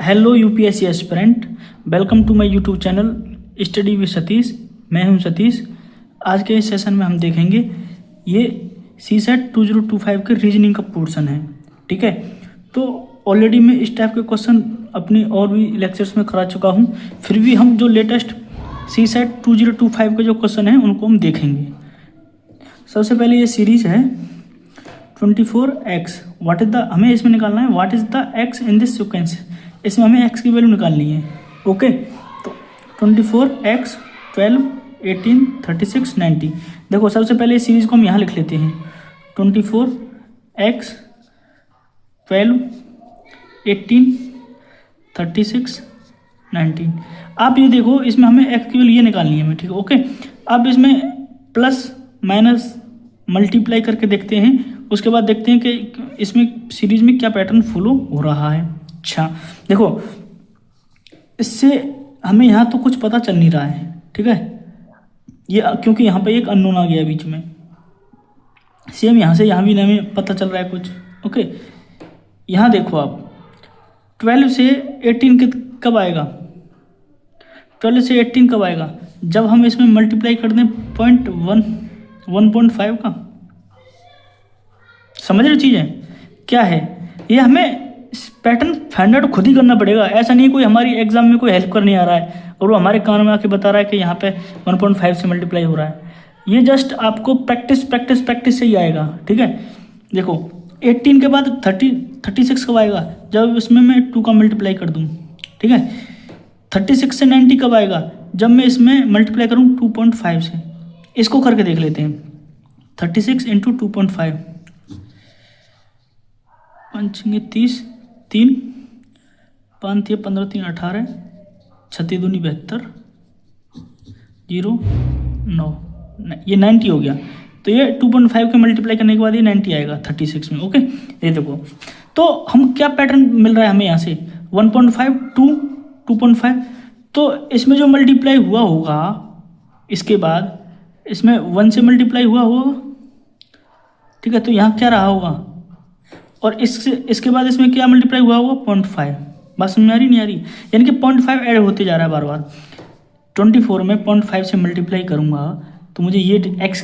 Hello UPSC aspirant, welcome to my YouTube channel study with Satish. मैं हूं सतीश। आज के इस सेशन में हम देखेंगे ये सीसेट 2025 के रीजनिंग का पोर्शन है। ठीक है, तो ऑलरेडी मैं इस टाइप के क्वेश्चन अपनी और भी लेक्चर्स में करा चुका हूं, फिर भी हम जो लेटेस्ट सीसेट 2025 के जो क्वेश्चन हैं उनको हम देखेंगे। सबसे पहले ये सीरीज है 24x। व्हाट इज द, हमें इसमें निकालना है what is the x in this sequence. इसमें हमें x की वैल्यू निकालनी है। ओके, तो 24x 12 18 36 90। देखो सबसे पहले इस सीरीज को हम यहाँ लिख लेते हैं 24x 12 18 36 19। आप ये देखो इसमें हमें x की वैल्यू ये निकालनी है। ठीक है, ओके। अब इसमें प्लस माइनस मल्टीप्लाई करके देखते हैं, उसके बाद देखते हैं कि इसमें सीरीज में क्या पैटर्न फॉलो हो रहा है। अच्छा देखो, इससे हमें यहाँ तो कुछ पता चल नहीं रहा है। ठीक है, ये क्योंकि यहाँ पे एक अननोन आ गया बीच में। सेम यहाँ से यहाँ भी हमें पता चल रहा है कुछ। ओके, यहाँ देखो आप 12 से 18 कब आएगा, 12 से 18 कब आएगा जब हम इसमें मल्टीप्लाई कर दें 1.5 का। समझ रहे चीज़ है क्या है, ये हमें पैटर्न फाइंड आउट खुद ही करना पड़ेगा। ऐसा नहीं कोई हमारी एग्जाम में कोई हेल्प करने आ रहा है और वो हमारे कान में आके बता रहा है कि यहाँ पे 1.5 से मल्टीप्लाई हो रहा है। ये जस्ट आपको प्रैक्टिस से ही आएगा। ठीक है, देखो 18 के बाद 36 कब आएगा जब इसमें मैं 2 का मल्टीप्लाई कर दूँ। ठीक है, 36 से 90 कब आएगा जब मैं इसमें मल्टीप्लाई करूँ 2.5 से। इसको करके देख लेते हैं 36 इंटू 2.5, 5 30 3 5 15 3 18 36 दूनी 72 0 9, ये 90 हो गया। तो ये 2.5 के मल्टीप्लाई करने के बाद ये 90 आएगा 36 में। ओके, ये देखो तो हम क्या पैटर्न मिल रहा है हमें यहाँ से 1.5 2 2.5। तो इसमें जो मल्टीप्लाई हुआ होगा इसके बाद इसमें 1 से मल्टीप्लाई हुआ होगा। ठीक है, तो यहाँ क्या रहा होगा और इसके बाद इसमें क्या मल्टीप्लाई हुआ होगा 0.5। बात समझ में आ रही नहीं आ रही, यानी कि 0.5 ऐड होते जा रहा है बार बार। 24 में 0.5 से मल्टीप्लाई करूँगा तो मुझे ये x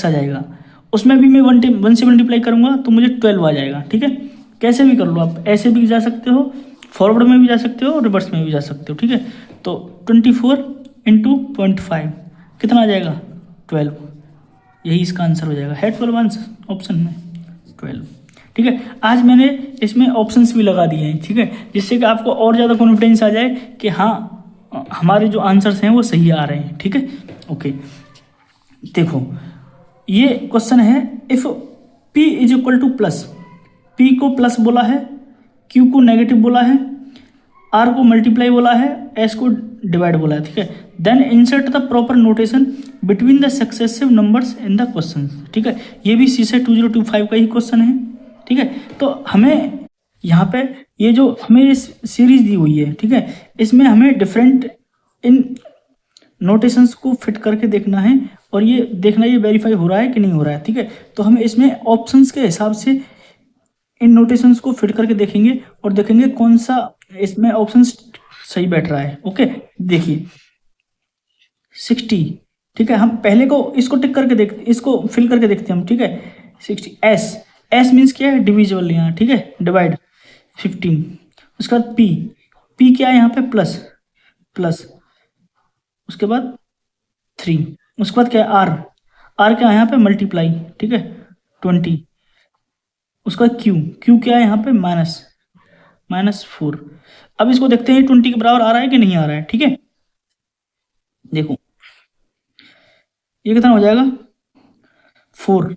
आ जाएगा। उसमें भी मैं 1 से मल्टीप्लाई करूँगा तो मुझे 12 आ जाएगा। ठीक है, कैसे भी कर लो आप, ऐसे भी जा सकते हो, फॉरवर्ड में भी जा सकते हो, रिवर्स में भी जा सकते हो। ठीक है, तो 24 इंटू 0.5 कितना आ जाएगा 12। यही इसका आंसर हो जाएगा, है 12 आंसर ऑप्शन में 12। ठीक है, आज मैंने इसमें ऑप्शंस भी लगा दिए हैं। ठीक है, जिससे कि आपको और ज़्यादा कॉन्फिडेंस आ जाए कि हाँ हमारे जो आंसर्स हैं वो सही आ रहे हैं। ठीक है, ओके। देखो ये क्वेश्चन है, if p is equal two plus, p को प्लस बोला है, q को नेगेटिव बोला है, r को मल्टीप्लाई बोला है, s को डिवाइड बोला है। ठीक है, then insert the proper notation between the successive numbers in the question. ठीक है, ये भी सीसेट 2025 का ही क्वेश्चन है। ठीक है, तो हमें यहाँ पे ये जो हमें इस सीरीज दी हुई है, ठीक है, इसमें हमें डिफरेंट इन नोटेशंस को फिट करके देखना है और ये देखना ये वेरीफाई हो रहा है कि नहीं हो रहा है। ठीक है, तो हम इसमें ऑप्शंस के हिसाब से इन नोटेशंस को फिट करके देखेंगे और देखेंगे कौन सा इसमें ऑप्शन सही बैठ रहा है। ओके, देखिए 60। ठीक है, हम पहले को इसको टिक करके देखते, इसको फिल करके देखते हैं हम। ठीक है, 60 एस मीन्स क्या है डिविजिबल यहाँ। ठीक है, डिवाइड 15। उसके बाद पी क्या है यहाँ पे प्लस, उसके बाद 3, उसके बाद क्या है आर क्या है यहाँ पे मल्टीप्लाई। ठीक है 20, उसका क्यू क्या है यहाँ पे -4। अब इसको देखते हैं 20 के बराबर आ रहा है कि नहीं आ रहा है। ठीक है, देखो ये कितना हो जाएगा 4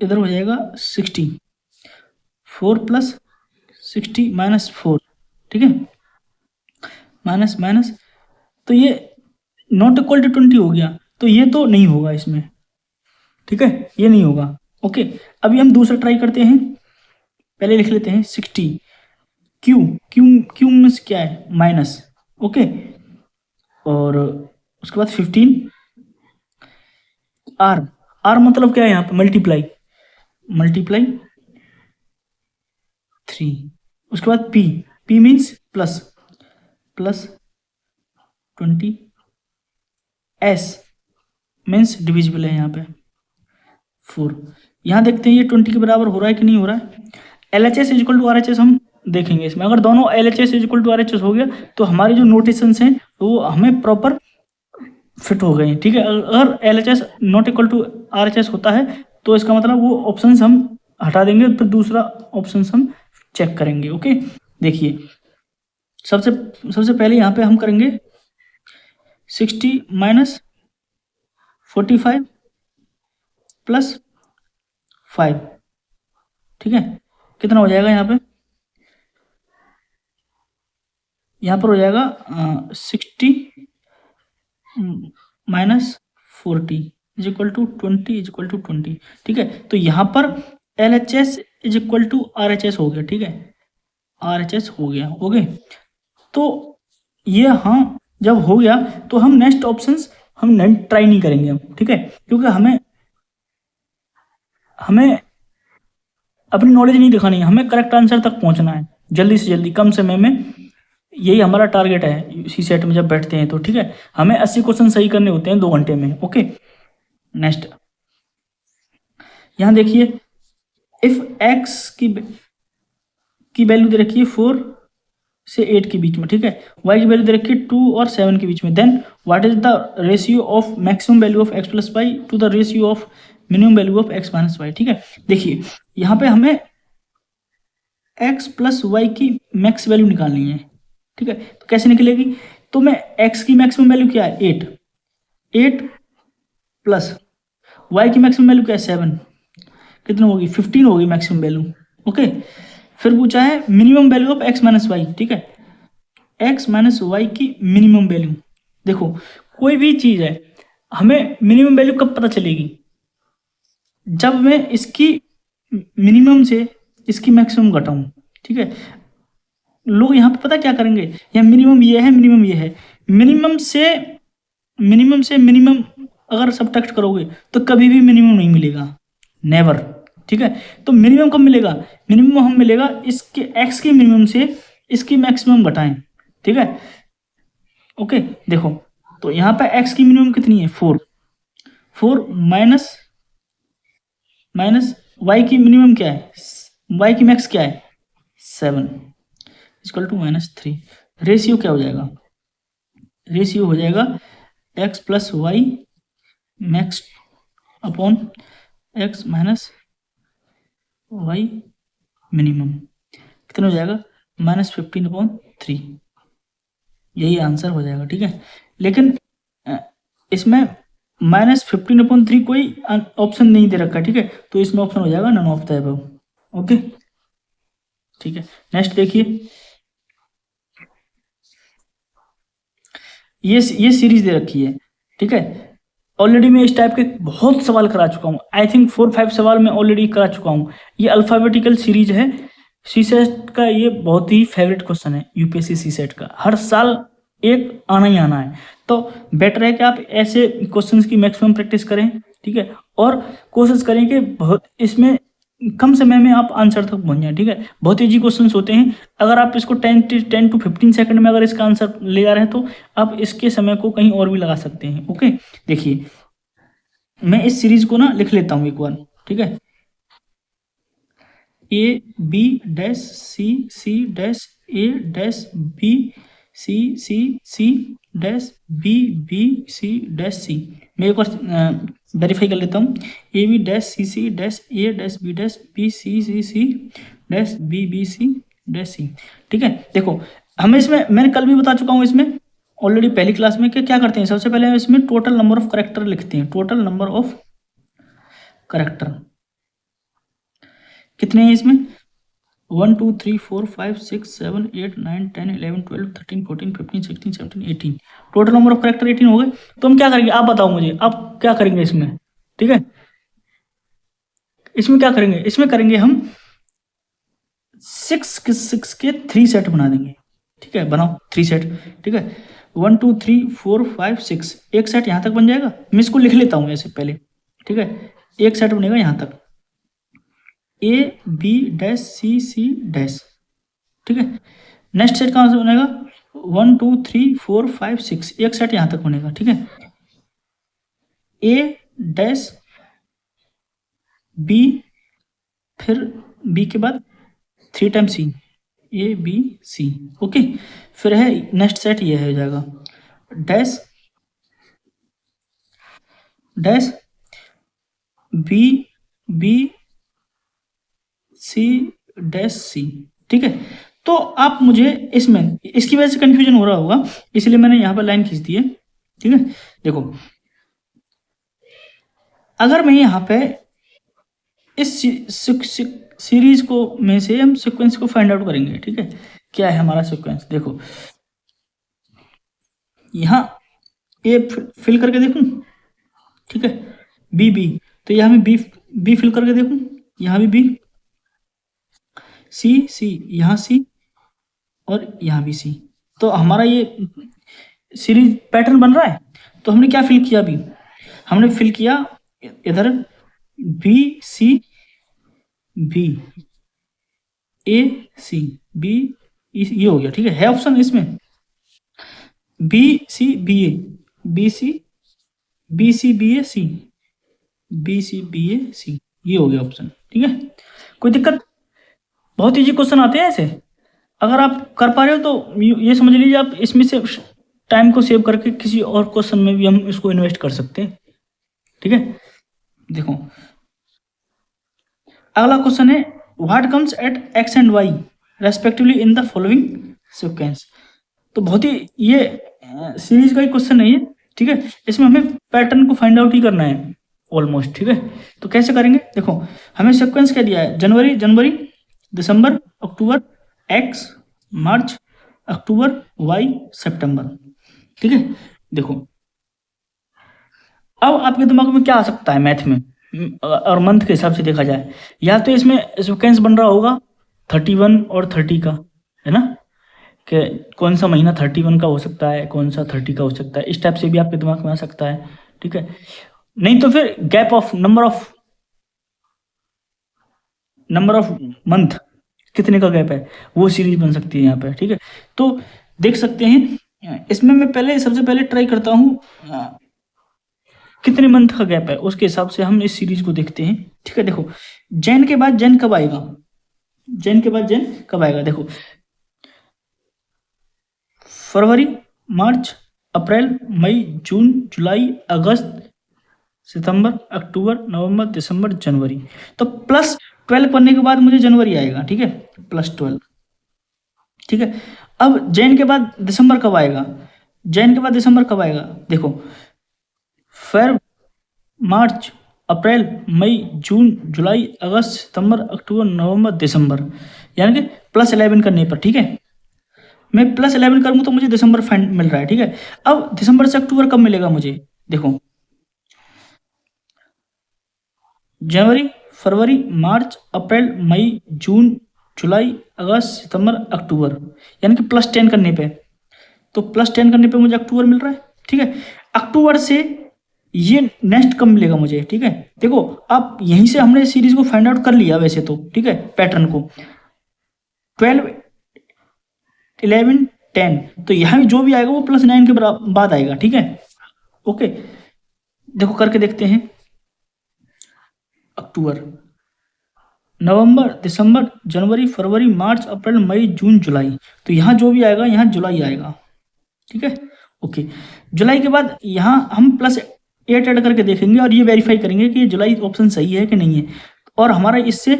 इधर हो जाएगा 60, 4 + 60 - 4। ठीक है, माइनस तो ये नॉट इक्वल टू 20 हो गया, तो ये तो नहीं होगा इसमें। ठीक है, ये नहीं होगा। ओके, अभी हम दूसरा ट्राई करते हैं। पहले लिख लेते हैं 60, क्यू मीन्स क्या है माइनस। ओके, और उसके बाद 15 आर मतलब क्या है यहाँ पे मल्टीप्लाई 3। उसके बाद p, p means plus 20, s means divisible है यहाँ पे 4। यहाँ देखते हैं ये 20 के बराबर हो रहा है कि नहीं हो रहा है। LHS इक्वल टू RHS हम देखेंगे इसमें, अगर दोनों LHS इक्वल टू RHS हो गया तो हमारी जो नोटेशंस हैं वो हमें प्रॉपर फिट हो गए, ठीक है। अगर LHS not equal to RHS होता है तो इसका मतलब वो ऑप्शंस हम हटा देंगे, फिर दूसरा ऑप्शंस हम चेक करेंगे। ओके, देखिए सबसे पहले यहाँ पे हम करेंगे 60 माइनस 45 प्लस 5, ठीक है। कितना हो जाएगा यहाँ पे, यहाँ पर हो जाएगा 60 माइनस 40 इज इक्वल टू 20, ठीक है। तो यहाँ पर LHS is equal to RHS हो गया, ठीक है, RHS हो गया। ओके, तो ये हाँ जब हो गया तो हम नेक्स्ट ऑप्शंस हम ट्राई नहीं करेंगे हम, ठीक है, क्योंकि हमें अपनी नॉलेज नहीं दिखानी है, हमें करेक्ट आंसर तक पहुंचना है जल्दी से जल्दी, कम समय में। यही हमारा टारगेट है CSET में जब बैठते हैं तो, ठीक है। हमें 80 क्वेश्चन सही करने होते हैं 2 घंटे में। ओके, नेक्स्ट यहां देखिए, इफ x की वैल्यू दे रखी है 4 से 8 के बीच में, ठीक है, y की वैल्यू दे रखी है 2 और 7 के बीच में, then what is the ratio of maximum value of x plus y to the ratio of minimum value of x minus y, ठीक है। देखिए यहाँ पे हमें x प्लस वाई की मैक्स वैल्यू निकालनी है, ठीक है। तो कैसे निकलेगी, तो मैं x की मैक्सिमम वैल्यू क्या है 8 प्लस y की मैक्सिमम वैल्यू क्या है 7, कितना होगी 15 होगी मैक्सिमम वैल्यू। ओके, फिर पूछा है minimum value of x minus y, ठीक है, x माइनस वाई की मिनिमम वैल्यू। देखो कोई भी चीज है हमें मिनिमम वैल्यू कब पता चलेगी, जब मैं इसकी मिनिमम से इसकी मैक्सिमम घटाऊं, ठीक है। लोग यहाँ पे पता क्या करेंगे, यहाँ मिनिमम ये है, मिनिमम ये है, मिनिमम से मिनिमम अगर सब्ट्रैक्ट करोगे तो कभी भी मिनिमम नहीं मिलेगा, नेवर, ठीक है। तो मिनिमम कब मिलेगा, मिनिमम हम मिलेगा इसके x के मिनिमम से इसकी मैक्सिमम घटाएं, ठीक है। ओके, देखो तो यहाँ पे x की मिनिमम कितनी है 4 माइनस y की मिनिमम क्या है, y की मैक्स क्या है 7 इक्वल टू -3। रेशियो क्या हो जाएगा, रेशियो हो जाएगा x plus y max upon x minus y minimum, कितना हो जाएगा -15/3, यही आंसर हो जाएगा, ठीक है। लेकिन इसमें -15/3 कोई ऑप्शन नहीं दे रखा, ठीक है, तो इसमें ऑप्शन हो जाएगा none of the above. Okay, ठीक है। नेक्स्ट देखिए, ये सीरीज दे रखी है, ठीक है। ऑलरेडी मैं इस टाइप के बहुत सवाल करा चुका हूँ, आई थिंक 4-5 सवाल मैं ऑलरेडी करा चुका हूँ। ये अल्फाबेटिकल सीरीज है, CSET का ये बहुत ही फेवरेट क्वेश्चन है, UPSC CSET का हर साल एक आना ही आना है। तो बेटर है कि आप ऐसे क्वेश्चंस की मैक्सिमम प्रैक्टिस करें, ठीक है, और कोशिश करें कि बहुत इसमें कम समय में आप आंसर तक पहुंच जाए, ठीक है। बहुत इजी क्वेश्चंस होते हैं, अगर आप इसको 10 to 15 सेकंड में अगर इसका आंसर ले जा रहे हैं तो आप इसके समय को कहीं और भी लगा सकते हैं। ओके, देखिए मैं इस सीरीज को ना लिख लेता हूं एक बार, ठीक है। ABC-C-C-A-B-C-C-C-B-B-C-C। मैं एक बार वेरीफाई कर लेता हूँ, AB-C-C-A-B-B-C-C-B-B-C-C, ठीक है। देखो हमें इसमें मैंने कल भी बता चुका हूँ इसमें ऑलरेडी पहली क्लास में कि क्या करते हैं, सबसे पहले इसमें टोटल नंबर ऑफ करेक्टर लिखते हैं। टोटल नंबर ऑफ करेक्टर कितने हैं इसमें 1 2 3 4 5 6 7 8 9 10 11 12 13 14 15 16 17 18, टोटल नंबर ऑफ करेक्टर 18 हो गए। तो हम क्या करेंगे, आप बताओ मुझे, आप क्या करेंगे इसमें, ठीक है। इसमें क्या करेंगे, इसमें करेंगे हम 6 के 3 सेट बना देंगे, ठीक है। बनाओ 3 सेट, ठीक है। 1 2 3 4 5 6, एक सेट यहाँ तक बन जाएगा। मैं इसको लिख लेता हूँ ऐसे पहले, ठीक है। एक सेट बनेगा यहाँ तक, A B dash C C dash, ठीक है। नेक्स्ट सेट कहाँ से बनेगा, 1 2 3 4 5 6, एक सेट यहाँ तक बनेगा, ठीक है। ए डैश बी, फिर बी के बाद 3 time C, A B C, okay. फिर है नेक्स्ट सेट ये हो जाएगा, dash dash B B C dash C, ठीक है। तो आप मुझे इसमें इसकी वजह से कंफ्यूजन हो रहा होगा, इसलिए मैंने यहाँ पर लाइन खींच दी है, ठीक है। देखो अगर मैं यहाँ पे इस सीरीज को में से हम सीक्वेंस को फाइंड आउट करेंगे, ठीक है। क्या है हमारा सीक्वेंस, देखो यहाँ ए फिल करके देखूं, ठीक है, बी बी, तो यहाँ मैं बी बी फिल करके देखूं, यहाँ भी बी, सी सी, यहाँ सी, और यहाँ भी सी। तो हमारा ये सीरीज पैटर्न बन रहा है। तो हमने क्या फिल किया, अभी हमने फिल किया इधर B C B, A C B, ये हो गया, ठीक है ऑप्शन इसमें B C B A, B C B C B A C, B C B A C, ये हो गया ऑप्शन, ठीक है। कोई दिक्कत, बहुत इजी क्वेश्चन आते हैं ऐसे, अगर आप कर पा रहे हो तो ये समझ लीजिए आप इसमें से टाइम को सेव करके किसी और क्वेश्चन में भी हम इसको इन्वेस्ट कर सकते हैं, ठीक है। देखो अगला क्वेश्चन है, what comes at x and y respectively in the following sequence. तो बहुत ही ये सीरीज का ही क्वेश्चन नहीं है, ठीक है। इसमें हमें पैटर्न को फाइंड आउट ही करना है ऑलमोस्ट, ठीक है। तो कैसे करेंगे, देखो हमें सीक्वेंस क्या दिया है, जनवरी जनवरी, दिसंबर अक्टूबर, एक्स मार्च, अक्टूबर वाई सितंबर, ठीक है। देखो अब आपके दिमाग में क्या आ सकता है मैथ में और मंथ के हिसाब से देखा जाए, या तो इसमें सीक्वेंस बन रहा होगा 31 और 30 का, है ना, कि कौन सा महीना 31 का हो सकता है, कौन सा 30 का हो सकता है, इस टाइप से भी आपके दिमाग में आ सकता है, ठीक है। नहीं तो फिर gap of number of month, कितने का गैप है, वो सीरीज बन सकती है यहाँ पे, ठीक है। तो देख सकते हैं इसमें मैं पहले सबसे पहले ट्राई करता हूँ कितने मंथ का गैप है, उसके हिसाब से हम इस सीरीज को देखते हैं, ठीक है। देखो जैन के बाद जैन कब आएगा, जैन के बाद जैन कब आएगा, देखो फरवरी मार्च अप्रैल मई जून जुलाई अगस्त सितंबर अक्टूबर नवंबर दिसंबर जनवरी। तो +12 करने के बाद मुझे जनवरी आएगा, ठीक है, +12, ठीक है। अब जैन के बाद दिसंबर कब आएगा, जैन के बाद दिसंबर कब आएगा, देखो फेब मार्च अप्रैल मई जून जुलाई अगस्त सितंबर अक्टूबर नवंबर दिसंबर, यानी कि +11 करने पर, ठीक है। मैं +11 करूँगा तो मुझे दिसंबर फाइंड मिल रहा है, ठीक है। अब दिसंबर से अक्टूबर कब मिलेगा मुझे, देखो जनवरी फरवरी मार्च अप्रैल मई जून जुलाई अगस्त सितंबर अक्टूबर, यानी कि +10 करने पे, तो +10 करने पे मुझे अक्टूबर मिल रहा है, ठीक है। अक्टूबर से ये नेक्स्ट कब मिलेगा मुझे, ठीक है। देखो आप यहीं से हमने सीरीज को फाइंड आउट कर लिया वैसे तो, ठीक है, पैटर्न को 12 11 10, तो यहाँ जो भी आएगा वो +9 के बाद आएगा, ठीक है, ओके। देखो करके देखते हैं, अक्टूबर नवंबर दिसंबर जनवरी फरवरी मार्च अप्रैल मई जून जुलाई, तो यहाँ जो भी आएगा यहाँ जुलाई आएगा, ठीक है, ओके। जुलाई के बाद यहाँ हम +8 ऐड करके देखेंगे और ये वेरीफाई करेंगे कि जुलाई ऑप्शन सही है कि नहीं है, और हमारा इससे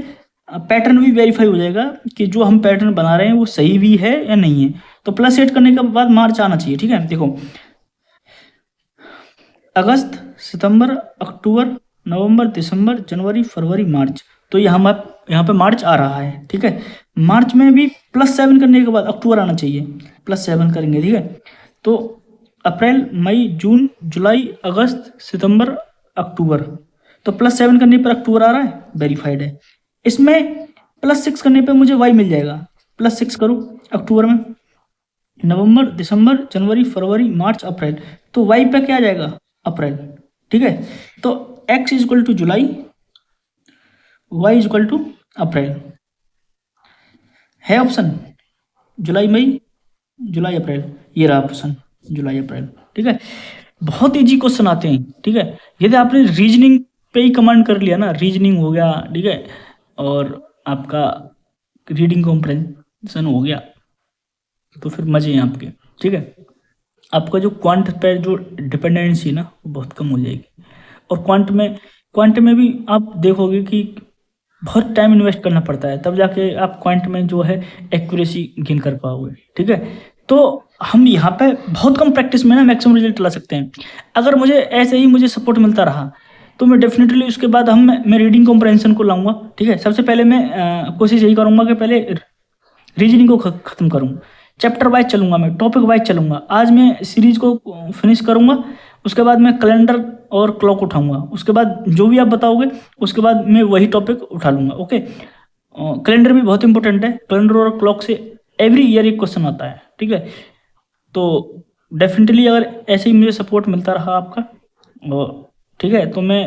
पैटर्न भी वेरीफाई हो जाएगा कि जो हम पैटर्न बना रहे हैं वो सही भी है या नहीं है। तो +8 करने के बाद मार्च आना चाहिए, ठीक है। देखो अगस्त सितंबर अक्टूबर नवंबर दिसंबर जनवरी फरवरी मार्च, तो यहाँ पे मार्च आ रहा है, ठीक है। मार्च में भी +7 करने के बाद अक्टूबर आना चाहिए, +7 करेंगे, ठीक है। तो अप्रैल मई जून जुलाई अगस्त सितंबर अक्टूबर, तो +7 करने पर अक्टूबर आ रहा है, वेरीफाइड है। इसमें +6 करने पर मुझे वाई मिल जाएगा, +6 करूँ अक्टूबर में, नवंबर दिसंबर जनवरी फरवरी मार्च अप्रैल, तो वाई पे क्या आ जाएगा, अप्रैल, ठीक है। तो x is to July, y is to April, है ऑप्शन, जुलाई मई, जुलाई अप्रैल, ये रहा ऑप्शन जुलाई अप्रैल। ठीक है, बहुत इजी क्वेश्चन आते हैं। ठीक है, यदि आपने रीजनिंग पे ही कमांड कर लिया ना, रीजनिंग हो गया, ठीक है, और आपका रीडिंग कॉम्प्रेंशन हो गया, तो फिर मजे हैं आपके। ठीक है, आपका जो क्वांट पे जो डिपेंडेंसी है ना, वो बहुत कम हो जाएगी। और क्वांट में भी आप देखोगे कि बहुत टाइम इन्वेस्ट करना पड़ता है, तब जाके आप क्वांट में जो है एक्यूरेसी गेन कर पाओगे। ठीक है, तो हम यहाँ पे बहुत कम प्रैक्टिस में ना मैक्सिमम रिजल्ट ला सकते हैं। अगर मुझे ऐसे ही मुझे सपोर्ट मिलता रहा तो मैं डेफिनेटली उसके बाद मैं रीडिंग कॉम्प्रहेंशन को लाऊंगा। ठीक है, सबसे पहले मैं कोशिश यही करूंगा कि पहले रीजनिंग को खत्म करूँ, चैप्टर वाइज चलूंगा, मैं टॉपिक वाइज चलूंगा। आज मैं सीरीज को फिनिश करूंगा, उसके बाद मैं कैलेंडर और क्लॉक उठाऊंगा, उसके बाद जो भी आप बताओगे उसके बाद मैं वही टॉपिक उठा लूंगा। ओके, कैलेंडर भी बहुत इंपॉर्टेंट है, कैलेंडर और क्लॉक से एवरी ईयर एक क्वेश्चन आता है। ठीक है, तो डेफिनेटली अगर ऐसे ही मुझे सपोर्ट मिलता रहा आपका, ठीक है, तो मैं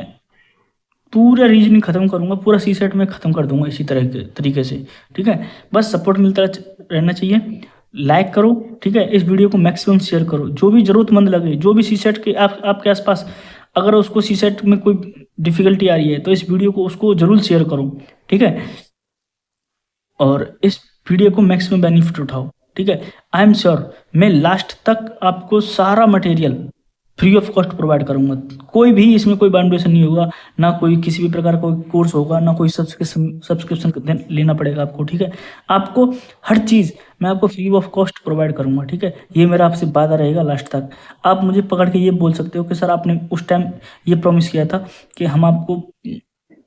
पूरा रीजनिंग खत्म करूंगा, पूरा सी सेट में खत्म कर दूंगा इसी तरह के तरीके से। ठीक है, बस सपोर्ट मिलता रहना चाहिए। लाइक करो, ठीक है, इस वीडियो को मैक्सिमम शेयर करो, जो भी जरूरतमंद लगे, जो भी सी सेट के आपके आसपास अगर उसको सी सेट में कोई डिफिकल्टी आ रही है तो इस वीडियो को उसको जरूर शेयर करो। ठीक है, और इस वीडियो को मैक्सिमम बेनिफिट उठाओ। ठीक है, आई एम श्योर मैं लास्ट तक आपको सारा material free of cost provide करूंगा। कोई भी इसमें कोई बाउंडेशन नहीं होगा, ना कोई किसी भी प्रकार का कोर्स होगा, ना कोई सब्सक्रिप्शन लेना पड़ेगा आपको। ठीक है, आपको हर चीज़ मैं आपको फ्री ऑफ कॉस्ट प्रोवाइड करूंगा। ठीक है, ये मेरा आपसे वादा रहेगा लास्ट तक। आप मुझे पकड़ के ये बोल सकते हो कि सर आपने उस टाइम ये प्रॉमिस किया था कि हम आपको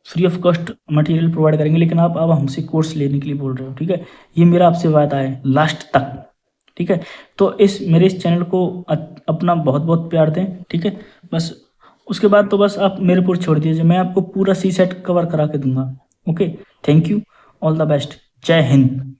free of cost material provide करेंगे, लेकिन आप अब हमसे कोर्स लेने के लिए बोल रहे हो। ठीक है, ये मेरा आपसे वादा है लास्ट तक। ठीक है, तो इस चैनल को अपना बहुत बहुत प्यार दें। ठीक है, बस उसके बाद तो बस आप मेरे पर छोड़ दीजिए, मैं आपको पूरा सी सेट कवर करा के दूंगा। Okay, thank you, all the best, जय हिंद।